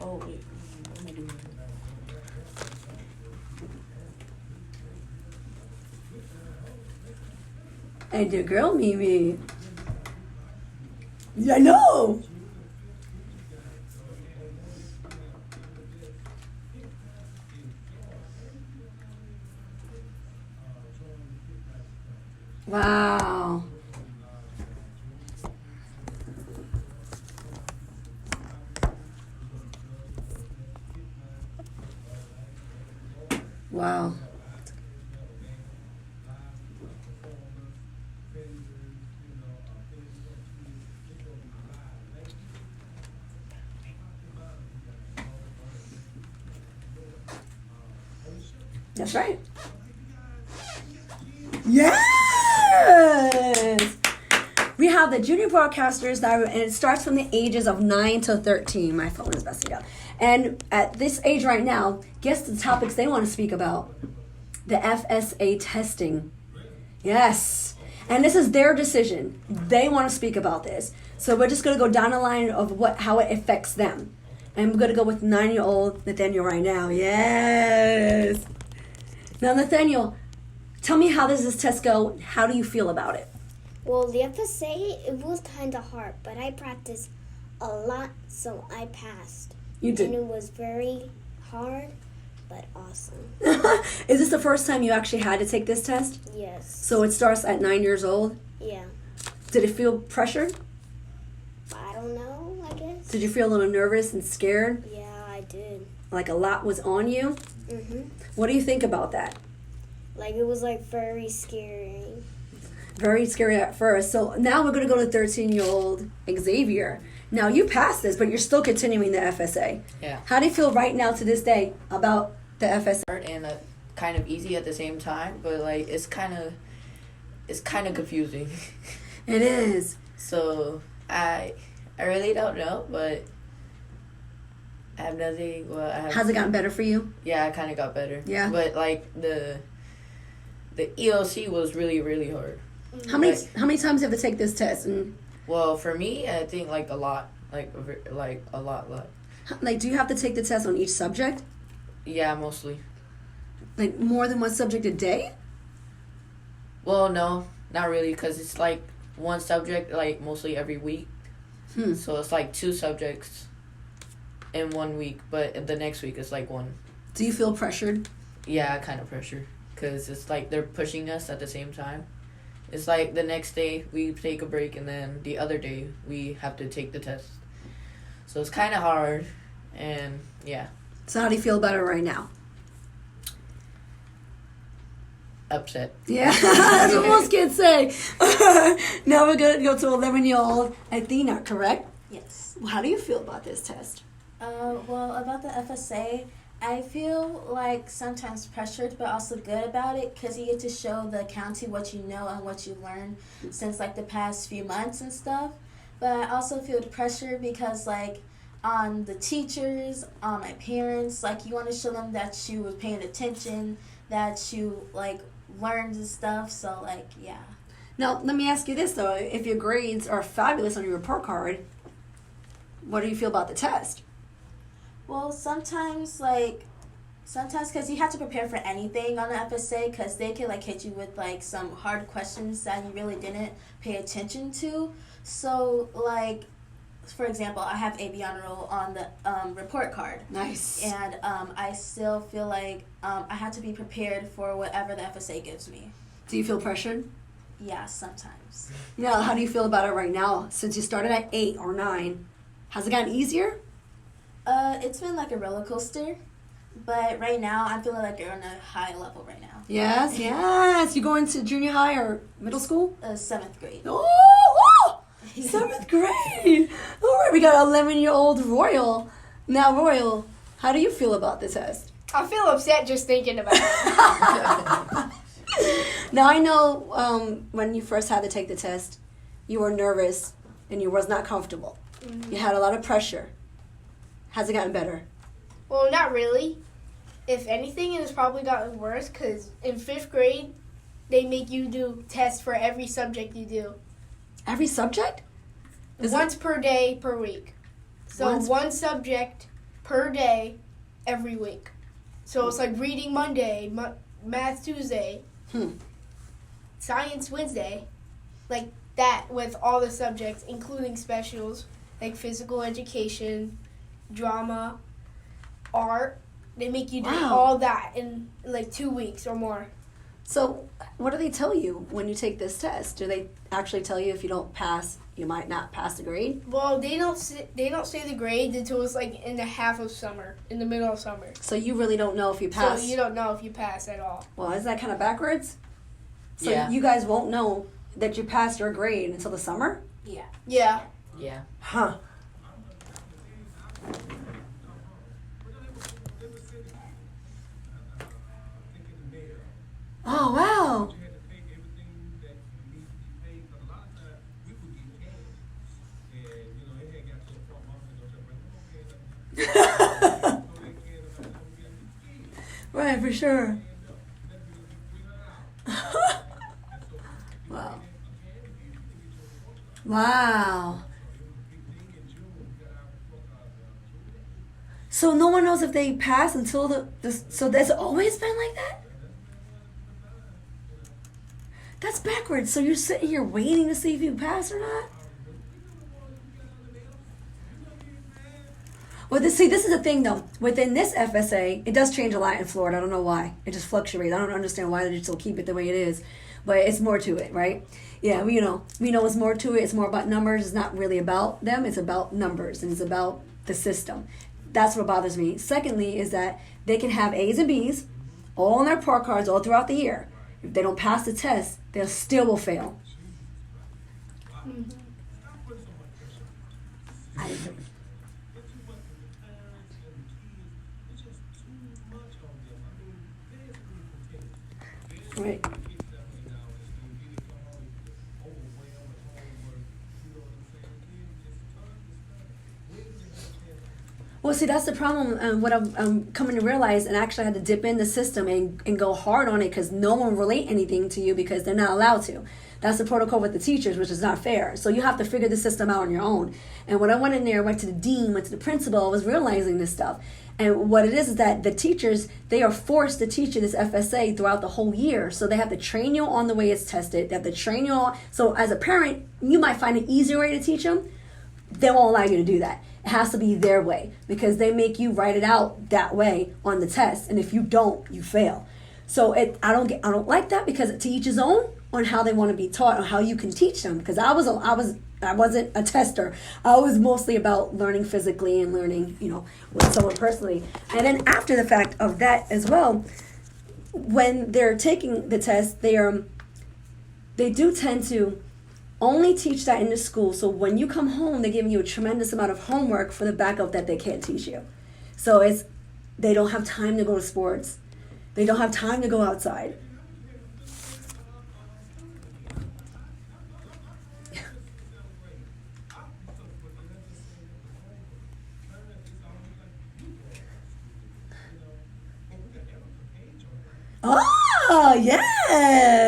Oh, wait. What am I doing? And your girl, Mimi. I know. Wow. Wow. That's right. Yes! We have the junior broadcasters, and it starts from the ages of 9 to 13. My phone is messing up. And at this age right now, guess the topics they want to speak about. The FSA testing. Yes. And this is their decision. They want to speak about this. So we're just going to go down the line of how it affects them. And we're going to go with 9-year-old Nathaniel right now. Yes. Now, Nathaniel, tell me, how does this test go? How do you feel about it? Well, the FSA, it was kind of hard, but I practiced a lot, so I passed. You did. And it was very hard, but awesome. Is this the first time you actually had to take this test? Yes. So it starts at 9 years old? Yeah. Did it feel pressured? I don't know, I guess. Did you feel a little nervous and scared? Yeah, I did. Like a lot was on you? Mm-hmm. What do you think about that? Like, it was, very scary. Very scary at first. So now we're going to go to 13-year-old Xavier. Now, you passed this, but you're still continuing the FSA. Yeah. How do you feel right now to this day about the FSA? And kind of easy at the same time, but it's kind of confusing. It is. So I really don't know, but I have nothing. Well, Has it gotten better for you? Yeah, I kind of got better. Yeah. But the ELC was really, really hard. How many times have you to take this test? And well, for me, I think a lot, a lot. do you have to take the test on each subject? Yeah, mostly. Like more than one subject a day? Well, no, not really, because it's one subject mostly every week. So it's 2 subjects in 1 week, but the next week it's 1. Do you feel pressured? Yeah, kind of pressure, because it's they're pushing us at the same time. It's the next day we take a break, and then the other day we have to take the test. So it's kind of hard, and yeah. So how do you feel about it right now? Upset. Yeah, that's what most kids say. Now we're going to go to 11-year-old Athena, correct? Yes. Well, how do you feel about this test? Well, about the FSA, I feel sometimes pressured, but also good about it, because you get to show the county what you know and what you learned since the past few months and stuff. But I also feel the pressure because on the teachers, on my parents, you want to show them that you were paying attention, that you learned and stuff. So yeah. Now, let me ask you this, though. If your grades are fabulous on your report card, what do you feel about the test? Well, sometimes because you have to prepare for anything on the FSA, because they can hit you with some hard questions that you really didn't pay attention to. So for example, I have AB honor roll on the report card. Nice. And I still feel I have to be prepared for whatever the FSA gives me. Do you feel pressured? Yeah, sometimes. Now, how do you feel about it right now? Since you started at 8 or 9, has it gotten easier? It's been a roller coaster, but right now I'm feeling you're on a high level right now. Yes, yes. You going to junior high or middle school? 7th grade. Oh, 7th grade. All right, we got 11-year-old Royal. Now, Royal, how do you feel about the test? I feel upset just thinking about it. Now, I know when you first had to take the test, you were nervous and you was not comfortable. Mm-hmm. You had a lot of pressure. Has it gotten better? Well, not really. If anything, it has probably gotten worse, because in 5th grade, they make you do tests for every subject you do. Every subject? Once per day, per week. So one subject, per day every week. So it's like reading Monday, math Tuesday, science Wednesday, like that with all the subjects, including specials like physical education, drama, art. They make you do all that in like 2 weeks or more. So, what do they tell you when you take this test? Do they actually tell you if you don't pass, you might not pass the grade? Well, they don't say the grade until it's like in the half of summer, in the middle of summer. So you really don't know if you pass. So you don't know if you pass at all. Well, isn't that kind of backwards? So Yeah. you guys won't know that you passed your grade until the summer? Yeah. Yeah. Yeah. Huh. Oh, wow. Right, for sure. Wow. Wow. So no one knows if they pass until so that's always been like that? That's backwards. So you're sitting here waiting to see if you pass or not? Well, this is the thing, though. Within this FSA, it does change a lot in Florida. I don't know why. It just fluctuates. I don't understand why they still keep it the way it is. But it's more to it, right? Yeah, we know it's more to it. It's more about numbers. It's not really about them. It's about numbers, and it's about the system. That's what bothers me. Secondly is that they can have A's and B's all on their report cards all throughout the year. If they don't pass the test, they still will fail. I agree. Right. Well, see, that's the problem. What I'm coming to realize, and actually I had to dip in the system and go hard on it because no one will relate anything to you because they're not allowed to. That's the protocol with the teachers, which is not fair. So you have to figure the system out on your own. And when I went in there, went to the dean, went to the principal, I was realizing this stuff. And what it is that the teachers, they are forced to teach you this FSA throughout the whole year. So they have to train you on the way it's tested. They have to train you on. So as a parent, you might find an easier way to teach them. They won't allow you to do that. It has to be their way because they make you write it out that way on the test. And if you don't, you fail. So I don't like that because to each his own on how they want to be taught, on how you can teach them. Because I wasn't a tester. I was mostly about learning physically and learning, with someone personally. And then after the fact of that as well, when they're taking the test, they do tend to only teach that in the school. So when you come home, they're giving you a tremendous amount of homework for the backup that they can't teach you. So they don't have time to go to sports. They don't have time to go outside. Oh, yes.